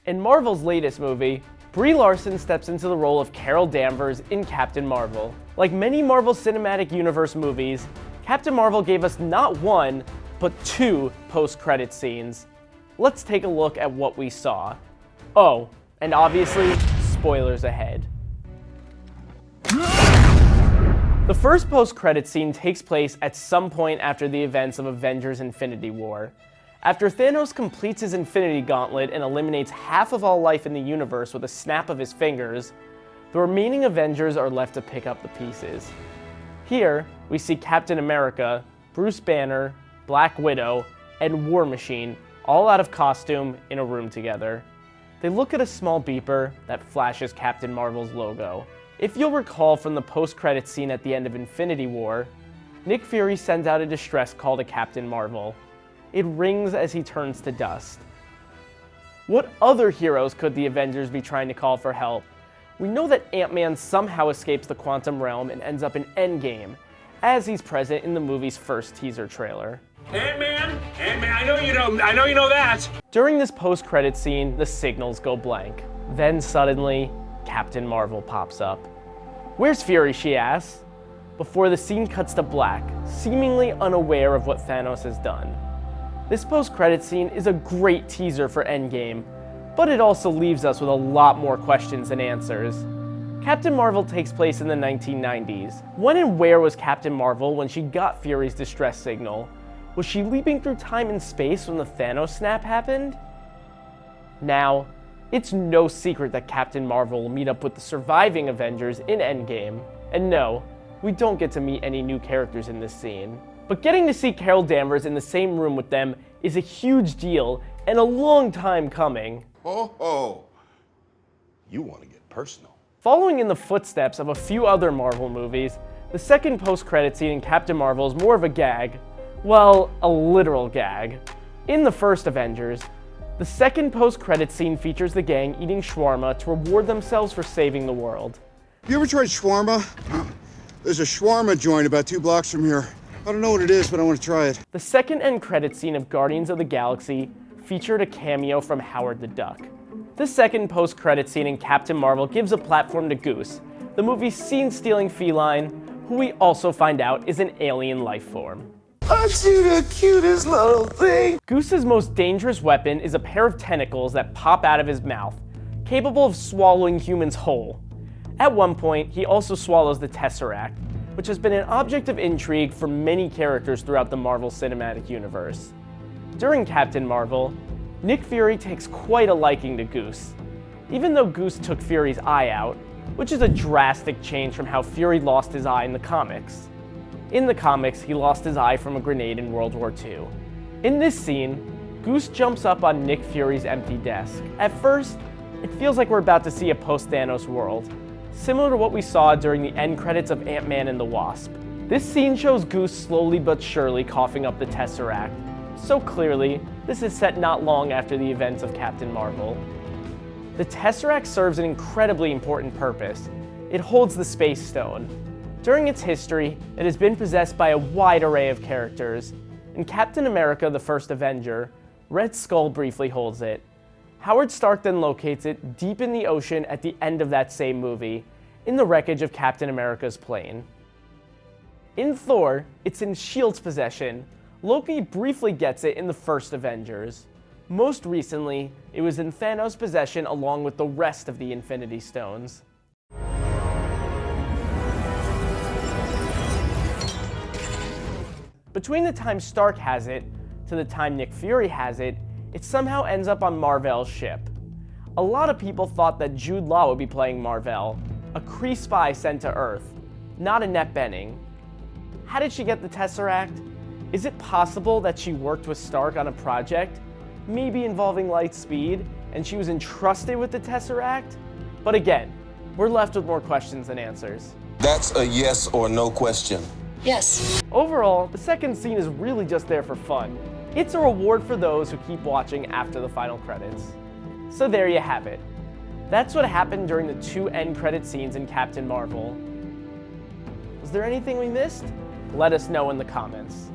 In Marvel's latest movie, Brie Larson steps into the role of Carol Danvers in Captain Marvel. Like many Marvel Cinematic Universe movies, Captain Marvel gave us not one, but two post-credit scenes. Let's take a look at what we saw. Oh, and obviously, spoilers ahead. The first post-credit scene takes place at some point after the events of Avengers Infinity War. After Thanos completes his Infinity Gauntlet and eliminates half of all life in the universe with a snap of his fingers, the remaining Avengers are left to pick up the pieces. Here, we see Captain America, Bruce Banner, Black Widow, and War Machine all out of costume in a room together. They look at a small beeper that flashes Captain Marvel's logo. If you'll recall from the post-credits scene at the end of Infinity War, Nick Fury sends out a distress call to Captain Marvel. It rings as he turns to dust. What other heroes could the Avengers be trying to call for help? We know that Ant-Man somehow escapes the quantum realm and ends up in Endgame, as he's present in the movie's first teaser trailer. Ant-Man, I know you know that. During this post-credit scene, the signals go blank. Then suddenly, Captain Marvel pops up. "Where's Fury?" she asks, before the scene cuts to black, seemingly unaware of what Thanos has done. This post-credit scene is a great teaser for Endgame, but it also leaves us with a lot more questions than answers. Captain Marvel takes place in the 1990s. When and where was Captain Marvel when she got Fury's distress signal? Was she leaping through time and space when the Thanos snap happened? Now, it's no secret that Captain Marvel will meet up with the surviving Avengers in Endgame. And no, we don't get to meet any new characters in this scene. But getting to see Carol Danvers in the same room with them is a huge deal and a long time coming. Oh, you want to get personal. Following in the footsteps of a few other Marvel movies, the second post-credit scene in Captain Marvel is more of a gag. Well, a literal gag. In the first Avengers, the second post-credit scene features the gang eating shawarma to reward themselves for saving the world. You ever tried shawarma? There's a shawarma joint about 2 blocks from here. I don't know what it is, but I want to try it. The second end credit scene of Guardians of the Galaxy featured a cameo from Howard the Duck. The second post-credit scene in Captain Marvel gives a platform to Goose, the movie's scene-stealing feline, who we also find out is an alien life form. Aren't you the cutest little thing? Goose's most dangerous weapon is a pair of tentacles that pop out of his mouth, capable of swallowing humans whole. At one point, he also swallows the Tesseract, which has been an object of intrigue for many characters throughout the Marvel Cinematic Universe. During Captain Marvel, Nick Fury takes quite a liking to Goose, even though Goose took Fury's eye out, which is a drastic change from how Fury lost his eye in the comics. In the comics, he lost his eye from a grenade in World War II. In this scene, Goose jumps up on Nick Fury's empty desk. At first, it feels like we're about to see a post-Thanos world, similar to what we saw during the end credits of Ant-Man and the Wasp. This scene shows Goose slowly but surely coughing up the Tesseract, so clearly, this is set not long after the events of Captain Marvel. The Tesseract serves an incredibly important purpose. It holds the Space Stone. During its history, it has been possessed by a wide array of characters. In Captain America: The First Avenger, Red Skull briefly holds it. Howard Stark then locates it deep in the ocean at the end of that same movie, in the wreckage of Captain America's plane. In Thor, it's in S.H.I.E.L.D's possession. Loki briefly gets it in the first Avengers. Most recently, it was in Thanos' possession along with the rest of the Infinity Stones. Between the time Stark has it to the time Nick Fury has it, it somehow ends up on Mar-Vell's ship. A lot of people thought that Jude Law would be playing Mar-Vell, a Kree spy sent to Earth, not Annette Bening. How did she get the Tesseract? Is it possible that she worked with Stark on a project, maybe involving light speed, and she was entrusted with the Tesseract? But again, we're left with more questions than answers. That's a yes or no question. Yes. Overall, the second scene is really just there for fun. It's a reward for those who keep watching after the final credits. So there you have it. That's what happened during the 2 end credit scenes in Captain Marvel. Was there anything we missed? Let us know in the comments.